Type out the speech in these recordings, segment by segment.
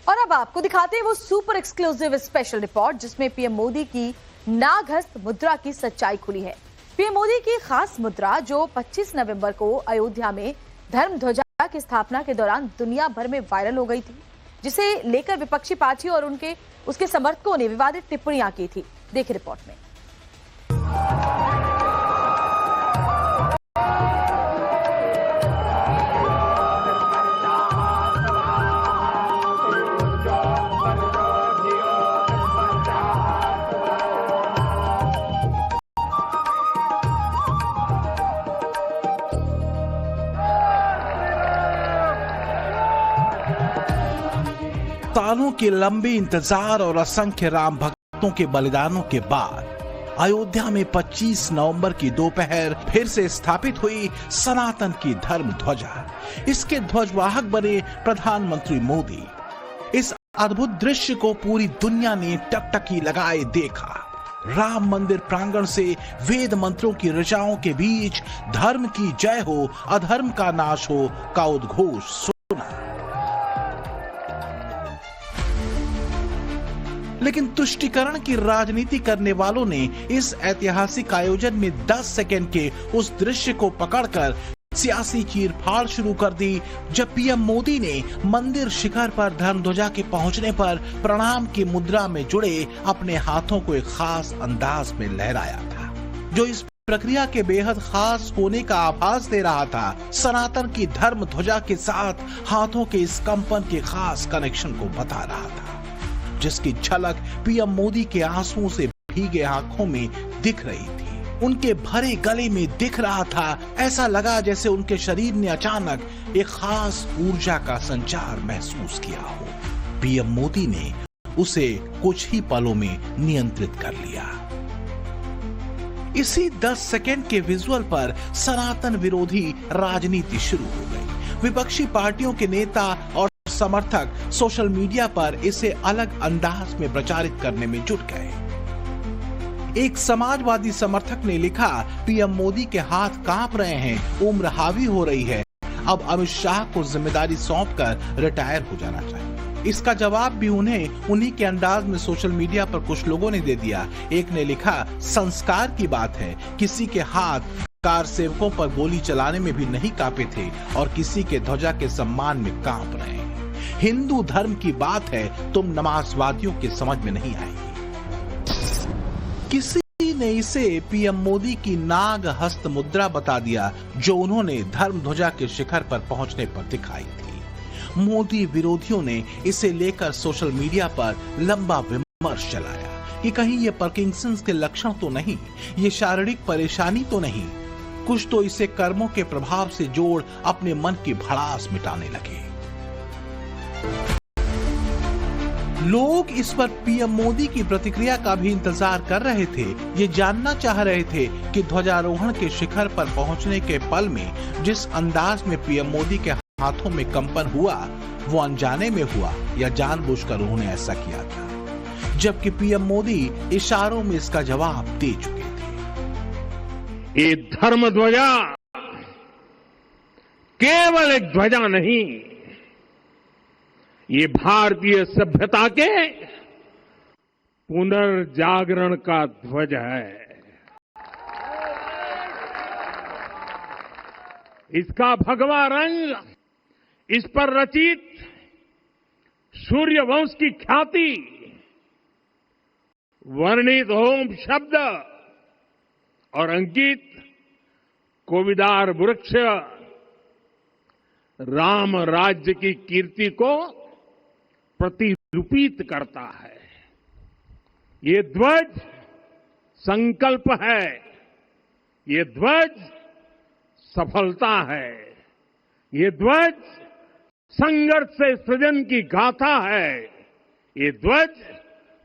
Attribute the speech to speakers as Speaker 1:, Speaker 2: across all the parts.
Speaker 1: और अब आपको दिखाते हैं वो सुपर एक्सक्लूसिव स्पेशल रिपोर्ट जिसमें पीएम मोदी की नागहस्त मुद्रा की सच्चाई खुली है। पीएम मोदी की खास मुद्रा जो 25 नवंबर को अयोध्या में धर्म ध्वजा की स्थापना के दौरान दुनिया भर में वायरल हो गई थी, जिसे लेकर विपक्षी पार्टियों और उसके समर्थकों ने विवादित टिप्पणियां की थी। देखिए रिपोर्ट में।
Speaker 2: सालों के लंबे इंतजार और असंख्य राम भक्तों के बलिदानों के बाद अयोध्या में 25 नवंबर की दोपहर फिर से स्थापित हुई सनातन की धर्म ध्वजा। इसके ध्वजवाहक बने प्रधानमंत्री मोदी। इस अद्भुत दृश्य को पूरी दुनिया ने टकटकी लगाए देखा। राम मंदिर प्रांगण से वेद मंत्रों की ऋचाओं के बीच धर्म की जय हो, अधर्म का नाश हो का उद्घोष सुना। लेकिन तुष्टीकरण की राजनीति करने वालों ने इस ऐतिहासिक आयोजन में 10 सेकंड के उस दृश्य को पकड़कर सियासी चीरफाड़ शुरू कर दी, जब पीएम मोदी ने मंदिर शिखर पर धर्मध्वजा के पहुंचने पर प्रणाम की मुद्रा में जुड़े अपने हाथों को एक खास अंदाज में लहराया था, जो इस प्रक्रिया के बेहद खास होने का आभास दे रहा था। सनातन की धर्म ध्वजा के साथ हाथों के इस कंपन के खास कनेक्शन को बता रहा था, जिसकी झलक पीएम मोदी के आंसुओं से भीगे आंखों में दिख रही थी। उनके भरे गले में दिख रहा था। ऐसा लगा जैसे उनके शरीर ने अचानक एक खास ऊर्जा का संचार महसूस किया हो। पीएम मोदी ने उसे कुछ ही पलों में नियंत्रित कर लिया। इसी 10 सेकंड के विजुअल पर सनातन विरोधी राजनीति शुरू हो गई। विपक्षी पार्टियों के नेता और समर्थक सोशल मीडिया पर इसे अलग अंदाज में प्रचारित करने में जुट गए। एक समाजवादी समर्थक ने लिखा, पीएम मोदी के हाथ कांप रहे हैं, उम्र हावी हो रही है, अब अमित शाह को जिम्मेदारी सौंपकर रिटायर हो जाना चाहिए। इसका जवाब भी उन्हीं के अंदाज में सोशल मीडिया पर कुछ लोगों ने दे दिया। एक ने लिखा, संस्कार की बात है, किसी के हाथ कार सेवकों पर गोली चलाने में भी नहीं कांपे थे और किसी के ध्वजा के सम्मान में कांप रहे हैं। हिंदू धर्म की बात है, तुम नमाजवादियों के समझ में नहीं आएगी। किसी ने इसे पीएम मोदी की नाग हस्त मुद्रा बता दिया, जो उन्होंने धर्म ध्वजा के शिखर पर पहुंचने पर दिखाई थी। मोदी विरोधियों ने इसे लेकर सोशल मीडिया पर लंबा विमर्श चलाया कि कहीं ये पार्किंसंस के लक्षण तो नहीं, ये शारीरिक परेशानी तो नहीं। कुछ तो इसे कर्मों के प्रभाव से जोड़ अपने मन की भड़ास मिटाने लगे। लोग इस पर पीएम मोदी की प्रतिक्रिया का भी इंतजार कर रहे थे। ये जानना चाह रहे थे कि ध्वजारोहण के शिखर पर पहुंचने के पल में जिस अंदाज में पीएम मोदी के हाथों में कंपन हुआ, वो अनजाने में हुआ या जानबूझकर उन्होंने ऐसा किया था। जबकि पीएम मोदी इशारों में इसका जवाब दे चुके थे।
Speaker 3: ये धर्म ध्वजा केवल एक ध्वजा नहीं, ये भारतीय सभ्यता के पुनर्जागरण का ध्वज है। इसका भगवा रंग, इस पर रचित सूर्य वंश की ख्याति, वर्णित ओम शब्द और अंकित कोविदार वृक्ष राम राज्य की कीर्ति को प्रतिरूपित करता है। ये ध्वज संकल्प है, ये ध्वज सफलता है, ये ध्वज संघर्ष से सृजन की गाथा है, ये ध्वज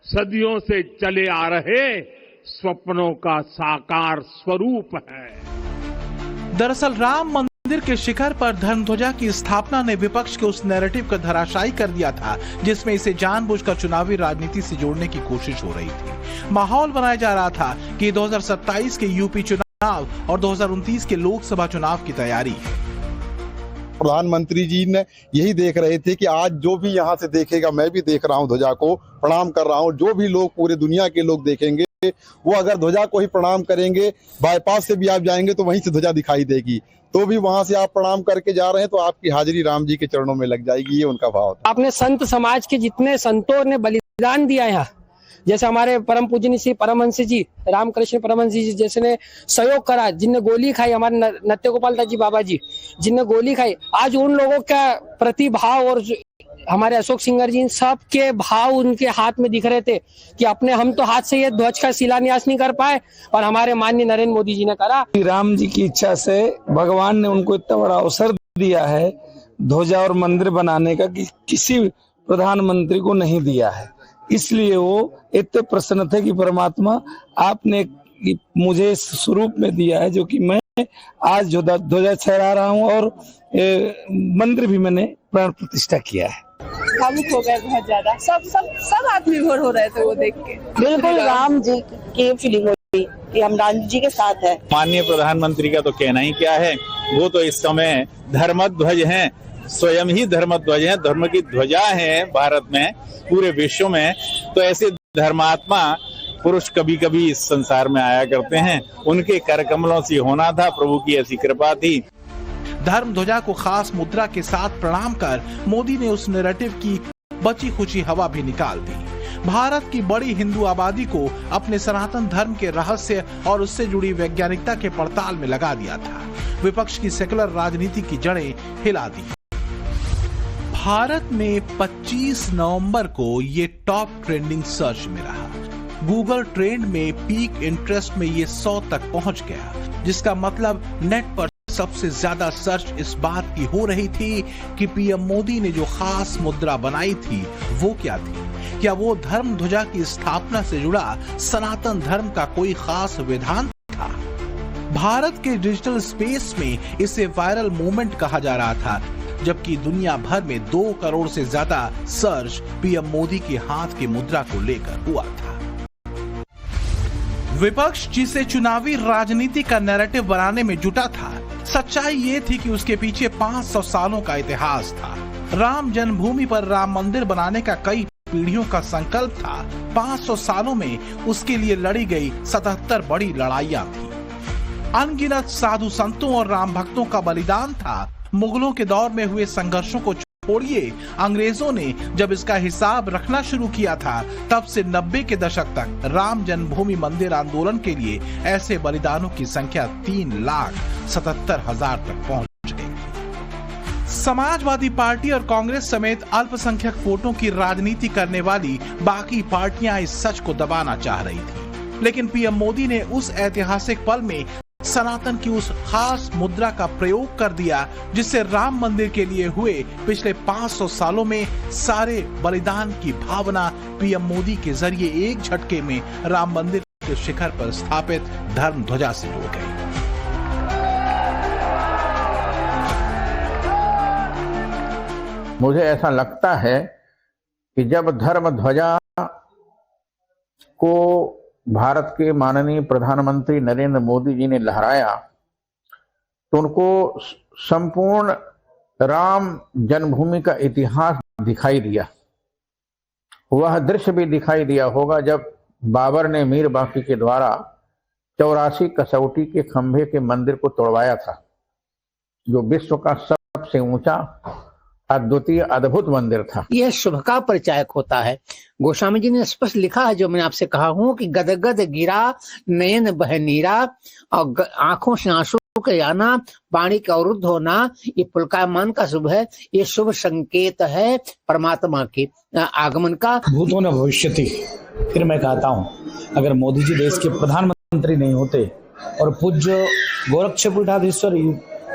Speaker 3: सदियों से चले आ रहे स्वप्नों का साकार स्वरूप है।
Speaker 2: दरअसल राम मंदिर के शिखर पर धर्मध्वजा की स्थापना ने विपक्ष के उस नैरेटिव को धराशायी कर दिया था, जिसमें इसे जानबूझकर चुनावी राजनीति से जोड़ने की कोशिश हो रही थी। माहौल बनाया जा रहा था कि 2027 के यूपी चुनाव और 2029 के लोकसभा चुनाव की तैयारी है।
Speaker 4: प्रधानमंत्री जी ने यही देख रहे थे कि आज जो भी यहाँ से देखेगा, मैं भी देख रहा हूँ ध्वजा को, प्रणाम कर रहा हूँ, जो भी लोग पूरे दुनिया के लोग देखेंगे वो अगर ध्वजा को ही प्रणाम करेंगे, बाईपास से भी आप जाएंगे तो वहीं से ध्वजा दिखाई देगी, तो भी वहां से आप प्रणाम करके जा रहे हैं तो आपकी हाजिरी राम जी के चरणों में लग जाएगी। ये उनका भाव था।
Speaker 5: आपने संत समाज के जितने संतों ने बलिदान दिया है, जैसे हमारे परम पूजनीय श्री परमहंस जी रामकृष्ण परमहंस जी जैसे ने सहयोग करा, जिनने गोली खाई, हमारे नत्य गोपाल दास जी बाबा जी जिनने गोली खाई, आज उन लोगों का प्रतिभाव और हमारे अशोक सिंगर जी सब के भाव उनके हाथ में दिख रहे थे कि अपने हम तो हाथ से ये ध्वज का शिलान्यास नहीं कर पाए और हमारे माननीय नरेंद्र मोदी जी ने करा।
Speaker 6: राम जी की इच्छा से भगवान ने उनको इतना बड़ा अवसर दिया है ध्वजा और मंदिर बनाने का कि किसी प्रधानमंत्री को नहीं दिया है, इसलिए वो इतने प्रसन्न थे कि परमात्मा आपने मुझे इस स्वरूप में दिया है जो कि मैं आज ध्वजा फहरा रहा हूँ और मंदिर भी मैंने प्राण प्रतिष्ठा किया है।
Speaker 7: भावुक हो गए बहुत ज्यादा, सब आत्मनिर्भर हो रहे थे वो देख के।
Speaker 8: बिल्कुल राम जी की फीलिंग हुई कि हम राम जी के साथ हैं।
Speaker 9: माननीय प्रधानमंत्री का तो कहना ही क्या है, वो तो इस समय धर्मध्वज हैं, स्वयं ही धर्मध्वज हैं, धर्म की ध्वजा है भारत में, पूरे विश्व में। तो ऐसे धर्मात्मा पुरुष कभी कभी इस संसार में आया करते हैं, उनके कर कमलों से होना था, प्रभु की ऐसी कृपा थी।
Speaker 2: धर्म ध्वजा को खास मुद्रा के साथ प्रणाम कर मोदी ने उस नैरेटिव की बची खुची हवा भी निकाल दी। भारत की बड़ी हिंदू आबादी को अपने सनातन धर्म के रहस्य और उससे जुड़ी वैज्ञानिकता के पड़ताल में लगा दिया था। विपक्ष की सेकुलर राजनीति की जड़ें हिला दी। भारत में 25 नवंबर को ये टॉप ट्रेंडिंग सर्च में रहा। गूगल ट्रेंड में पीक इंटरेस्ट में ये 100 तक पहुंच गया, जिसका मतलब नेट पर सबसे ज्यादा सर्च इस बात की हो रही थी कि पीएम मोदी ने जो खास मुद्रा बनाई थी वो क्या थी। क्या वो धर्म ध्वजा की स्थापना से जुड़ा सनातन धर्म का कोई खास विधान था? भारत के डिजिटल स्पेस में इसे वायरल मूवमेंट कहा जा रहा था, जबकि दुनिया भर में 2 करोड़ से ज्यादा सर्च पीएम मोदी के हाथ की मुद्रा को लेकर हुआ था। विपक्ष जिसे चुनावी राजनीति का नैरेटिव बनाने में जुटा था, सच्चाई ये थी कि उसके पीछे 500 सालों का इतिहास था। राम जन्मभूमि पर राम मंदिर बनाने का कई पीढ़ियों का संकल्प था। 500 सालों में उसके लिए लड़ी गई 77 बड़ी लड़ाइयां थी। अनगिनत साधु संतों और राम भक्तों का बलिदान था। मुगलों के दौर में हुए संघर्षों को छोड़िए, अंग्रेजों ने जब इसका हिसाब रखना शुरू किया था, तब से 90 के दशक तक राम जन्मभूमि मंदिर आंदोलन के लिए ऐसे बलिदानों की संख्या 3,77,000 तक पहुंच गई। समाजवादी पार्टी और कांग्रेस समेत अल्पसंख्यक वोटों की राजनीति करने वाली बाकी पार्टियां इस सच को दबाना चाह रही थी, लेकिन पीएम मोदी ने उस ऐतिहासिक पल में सनातन की उस खास मुद्रा का प्रयोग कर दिया, जिससे राम मंदिर के लिए हुए पिछले 500 सालों में सारे बलिदान की भावना पीएम मोदी के जरिए एक झटके में राम मंदिर के शिखर पर स्थापित धर्म ध्वजा से जुड़ गई।
Speaker 10: मुझे ऐसा लगता है कि जब धर्म ध्वजा को भारत के माननीय प्रधानमंत्री नरेंद्र मोदी जी ने लहराया, तो उनको संपूर्ण राम जन्मभूमि का इतिहास दिखाई दिया। वह दृश्य भी दिखाई दिया होगा जब बाबर ने मीर बाकी के द्वारा 84 कसौटी के खंभे के मंदिर को तोड़वाया था, जो विश्व का सबसे ऊंचा अद्वितीय अद्भुत मंदिर था।
Speaker 11: यह शुभ का परिचायक होता है। गोस्वामी जी ने स्पष्ट लिखा है, जो मैं आपसे कहा हूं कि गदगद गिरा नयन बह नीरा और आंखों से आंसू के आना, वाणी का अवरुद्ध होना, ये पुलकायमान का शुभ है। ये शुभ संकेत है परमात्मा के आगमन का।
Speaker 6: भूतों न भविष्यति। फिर मैं कहता हूँ, अगर मोदी जी देश के प्रधानमंत्री नहीं होते और पूज्य गोरक्षपीठाधीश्वर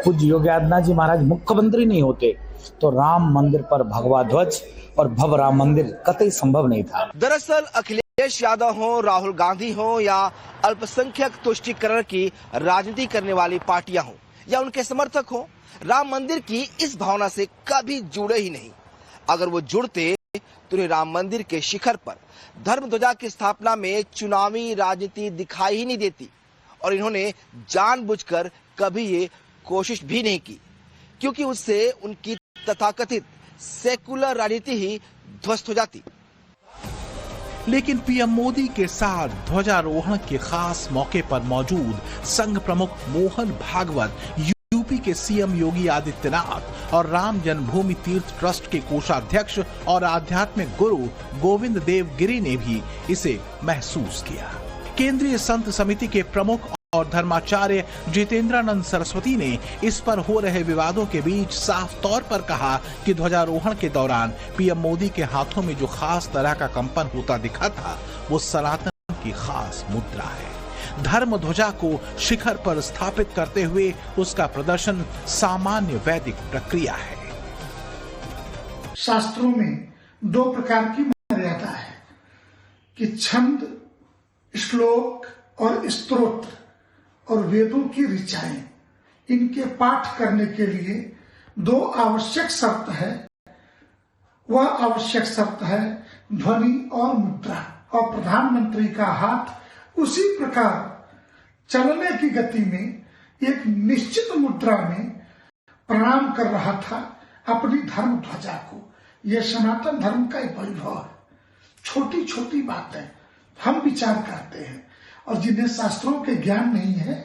Speaker 6: पूज्य योगी आदित्यनाथ जी महाराज मुख्यमंत्री नहीं होते, तो राम मंदिर पर भगवा ध्वज और भव्य राम मंदिर कतई संभव नहीं था।
Speaker 12: दरअसल अखिलेश यादव हो, राहुल गांधी हो या अल्पसंख्यक तुष्टीकरण की राजनीति करने वाली पार्टियां हो या उनके समर्थक हो, राम मंदिर की इस भावना से कभी जुड़े ही नहीं। अगर वो जुड़ते तो उन्हें राम मंदिर के शिखर पर धर्म ध्वजा की स्थापना में चुनावी राजनीति दिखाई ही नहीं देती, और इन्होंने जानबूझकर कभी ये कोशिश भी नहीं की, क्योंकि उससे उनकी तथाकथित सेकुलर राजनीति ही ध्वस्त हो जाती।
Speaker 2: लेकिन पीएम मोदी के साथ ध्वजारोहण के खास मौके पर मौजूद संघ प्रमुख मोहन भागवत, यूपी के सीएम योगी आदित्यनाथ और राम जन्मभूमि तीर्थ ट्रस्ट के कोषाध्यक्ष और आध्यात्मिक गुरु गोविंद देव गिरी ने भी इसे महसूस किया। केंद्रीय संत समिति के प्रमुख और धर्माचार्य जितेंद्रानंद सरस्वती ने इस पर हो रहे विवादों के बीच साफ तौर पर कहा कि ध्वजारोहण के दौरान पीएम मोदी के हाथों में जो खास तरह का कंपन होता दिखा था, वो सनातन की खास मुद्रा है। धर्म ध्वजा को शिखर पर स्थापित करते हुए उसका प्रदर्शन सामान्य वैदिक प्रक्रिया है।
Speaker 13: शास्त्रों में दो प्रकार की मर्यादा है कि छंद, श्लोक और स्तोत्र और वेदों की ऋचाएं, इनके पाठ करने के लिए दो आवश्यक शर्त है। वह आवश्यक शर्त है ध्वनि और मुद्रा, और प्रधानमंत्री का हाथ उसी प्रकार चलने की गति में एक निश्चित मुद्रा में प्रणाम कर रहा था अपनी धर्म ध्वजा को। यह सनातन धर्म का एक वैभव है। छोटी छोटी बातें हम विचार करते हैं और जिन्हें शास्त्रों के ज्ञान नहीं है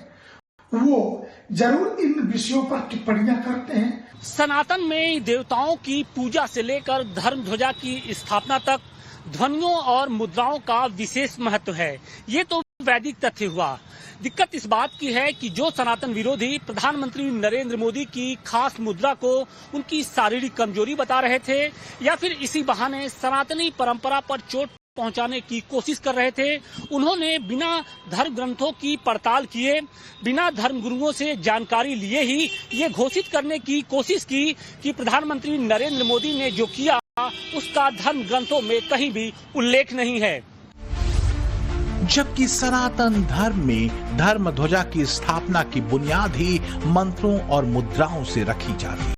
Speaker 13: वो जरूर इन विषयों पर टिप्पणियां करते हैं।
Speaker 5: सनातन में देवताओं की पूजा से लेकर धर्म ध्वजा की स्थापना तक ध्वनियों और मुद्राओं का विशेष महत्व है। ये तो वैदिक तथ्य हुआ। दिक्कत इस बात की है कि जो सनातन विरोधी प्रधानमंत्री नरेंद्र मोदी की खास मुद्रा को उनकी शारीरिक कमजोरी बता रहे थे या फिर इसी बहाने सनातनी परंपरा पर चोट पहुंचाने की कोशिश कर रहे थे, उन्होंने बिना धर्म ग्रंथों की पड़ताल किए, बिना धर्म गुरुओं से जानकारी लिए ही ये घोषित करने की कोशिश की कि प्रधानमंत्री नरेंद्र मोदी ने जो किया उसका धर्म ग्रंथों में कहीं भी उल्लेख नहीं है।
Speaker 2: जबकि सनातन धर्म में धर्म ध्वजा की स्थापना की बुनियाद ही मंत्रों और मुद्राओं से रखी जाती है।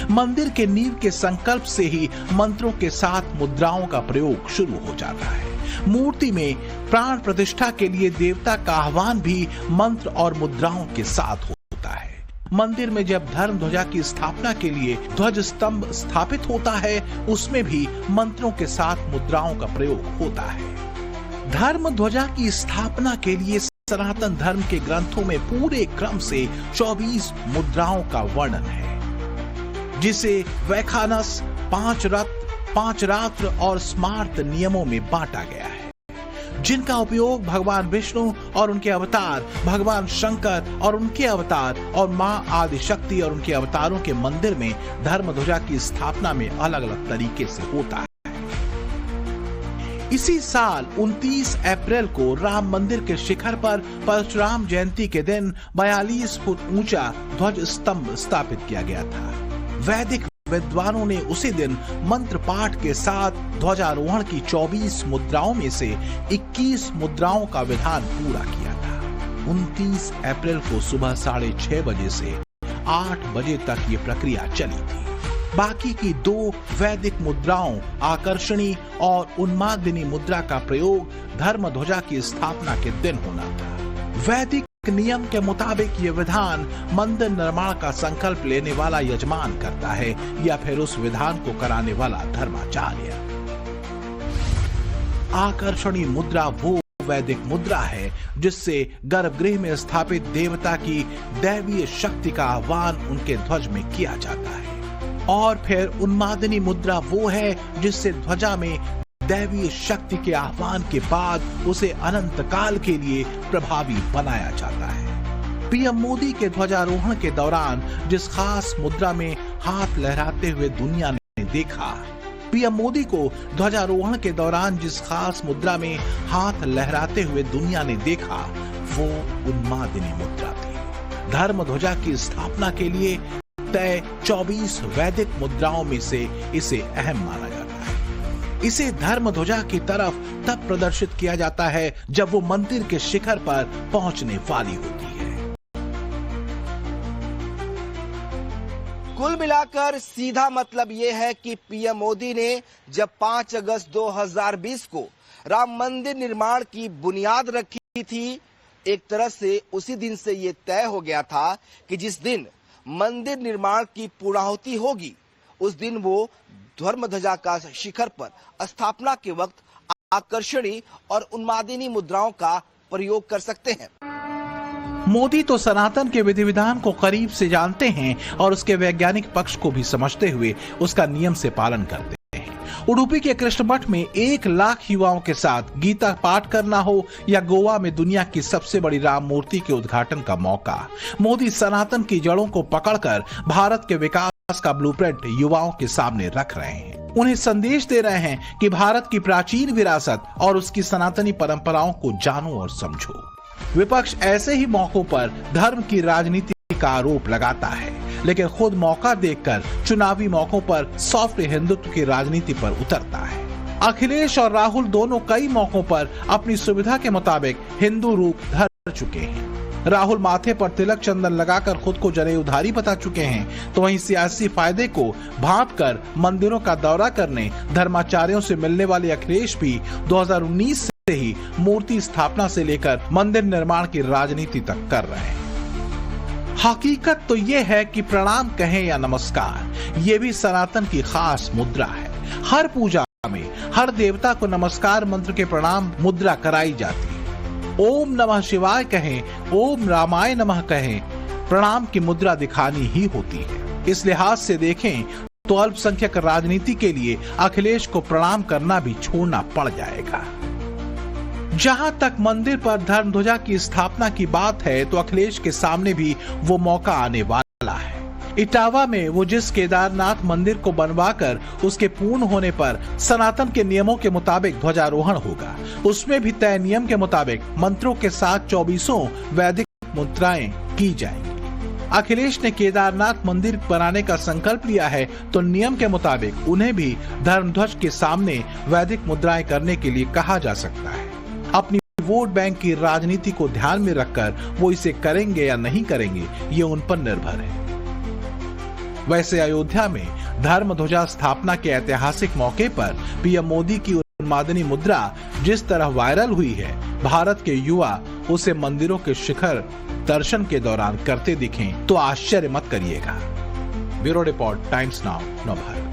Speaker 2: मंदिर के नींव के संकल्प से ही मंत्रों के साथ मुद्राओं का प्रयोग शुरू हो जाता है। मूर्ति में प्राण प्रतिष्ठा के लिए देवता का आह्वान भी मंत्र और मुद्राओं के साथ होता है। मंदिर में जब धर्म ध्वजा की स्थापना के लिए ध्वज स्तंभ स्थापित होता है, उसमें भी मंत्रों के साथ मुद्राओं का प्रयोग होता है। धर्म ध्वजा की स्थापना के लिए सनातन धर्म के ग्रंथों में पूरे क्रम से 24 मुद्राओं का वर्णन है, जिसे वैखानस, 5 रथ, 5 रात्र और स्मार्त नियमों में बांटा गया है, जिनका उपयोग भगवान विष्णु और उनके अवतार, भगवान शंकर और उनके अवतार और मां आदिशक्ति और उनके अवतारों के मंदिर में धर्म ध्वजा की स्थापना में अलग अलग तरीके से होता है। इसी साल 29 अप्रैल को राम मंदिर के शिखर पर परशुराम जयंती के दिन 42 फुट ऊंचा ध्वज स्तंभ स्थापित किया गया था। वैदिक विद्वानों ने उसी दिन मंत्र पाठ के साथ ध्वजारोहण की 24 मुद्राओं में से 21 मुद्राओं का विधान पूरा किया था। 29 अप्रैल को सुबह 6:30 बजे से 8 बजे तक ये प्रक्रिया चली थी। बाकी की 2 वैदिक मुद्राओं आकर्षणी और उन्मादिनी मुद्रा का प्रयोग धर्म ध्वजा की स्थापना के दिन होना था। वैदिक नियम के मुताबिक ये विधान मंदिर निर्माण का संकल्प लेने वाला यजमान करता है या फिर उस विधान को कराने वाला धर्माचार्य। आकर्षणी मुद्रा वो वैदिक मुद्रा है जिससे गर्भगृह में स्थापित देवता की दैवीय शक्ति का आह्वान उनके ध्वज में किया जाता है, और फिर उन्मादिनी मुद्रा वो है जिससे ध्वजा में दैवीय शक्ति के आह्वान के बाद उसे अनंत काल के लिए प्रभावी बनाया जाता है। पीएम मोदी के ध्वजारोहण के दौरान जिस खास मुद्रा में हाथ लहराते हुए दुनिया ने देखा, पीएम मोदी को ध्वजारोहण के दौरान जिस खास मुद्रा में हाथ लहराते हुए दुनिया ने देखा, वो उन्मादिनी मुद्रा थी। धर्म ध्वजा की स्थापना के लिए तय 24 वैदिक मुद्राओं में से इसे अहम माना जाता है। इसे धर्म ध्वजा की तरफ तब प्रदर्शित किया जाता है जब वो मंदिर के शिखर पर पहुंचने वाली होती है।
Speaker 12: कुल मिलाकर सीधा मतलब यह है कि पीएम मोदी ने जब 5 अगस्त 2020 को राम मंदिर निर्माण की बुनियाद रखी थी, एक तरह से उसी दिन से ये तय हो गया था कि जिस दिन मंदिर निर्माण की पूर्णाहुति होगी, उस दिन वो धर्म ध्वजा का शिखर पर स्थापना के वक्त आकर्षणी और उन्मादिनी मुद्राओं का प्रयोग कर सकते हैं।
Speaker 2: मोदी तो सनातन के विधि विधान को करीब से जानते हैं और उसके वैज्ञानिक पक्ष को भी समझते हुए उसका नियम से पालन करते हैं। उडुपी के कृष्ण मठ में 1 लाख युवाओं के साथ गीता पाठ करना हो या गोवा में दुनिया की सबसे बड़ी राम मूर्ति के उद्घाटन का मौका, मोदी सनातन की जड़ों को पकड़कर भारत के विकास का ब्लूप्रिंट युवाओं के सामने रख रहे हैं। उन्हें संदेश दे रहे हैं कि भारत की प्राचीन विरासत और उसकी सनातनी परंपराओं को जानो और समझो। विपक्ष ऐसे ही मौकों पर धर्म की राजनीति का आरोप लगाता है, लेकिन खुद मौका देखकर चुनावी मौकों पर सॉफ्ट हिंदुत्व की राजनीति पर उतरता है। अखिलेश और राहुल दोनों कई मौकों पर अपनी सुविधा के मुताबिक हिंदू रूप धर चुके हैं। राहुल माथे पर तिलक चंदन लगाकर खुद को जनेऊधारी बता चुके हैं, तो वहीं सियासी फायदे को भांपकर मंदिरों का दौरा करने धर्माचार्यों से मिलने वाले अखिलेश भी 2019 से ही मूर्ति स्थापना से लेकर मंदिर निर्माण की राजनीति तक कर रहे हैं। हकीकत तो ये है कि प्रणाम कहें या नमस्कार, ये भी सनातन की खास मुद्रा है। हर पूजा में हर देवता को नमस्कार मंत्र के प्रणाम मुद्रा कराई जाती है। ओम नमः शिवाय कहें, ओम रामाय नमः कहें, प्रणाम की मुद्रा दिखानी ही होती है। इस लिहाज से देखें तो अल्पसंख्यक राजनीति के लिए अखिलेश को प्रणाम करना भी छोड़ना पड़ जाएगा। जहां तक मंदिर पर धर्म ध्वजा की स्थापना की बात है, तो अखिलेश के सामने भी वो मौका आने वाला है। इटावा में वो जिस केदारनाथ मंदिर को बनवाकर उसके पूर्ण होने पर सनातन के नियमों के मुताबिक ध्वजारोहण होगा, उसमें भी तय नियम के मुताबिक मंत्रों के साथ 24 वैदिक मुद्राएं की जाएंगी। अखिलेश ने केदारनाथ मंदिर बनाने का संकल्प लिया है, तो नियम के मुताबिक उन्हें भी धर्मध्वज के सामने वैदिक मुद्राएं करने के लिए कहा जा सकता है। अपनी वोट बैंक की राजनीति को ध्यान में रखकर वो इसे करेंगे या नहीं करेंगे, ये उन पर निर्भर है। वैसे अयोध्या में धर्म ध्वजा स्थापना के ऐतिहासिक मौके पर पीएम मोदी की उन्मादनी मुद्रा जिस तरह वायरल हुई है, भारत के युवा उसे मंदिरों के शिखर दर्शन के दौरान करते दिखें तो आश्चर्य मत करिएगा। Bureau report, times now, Navbharat.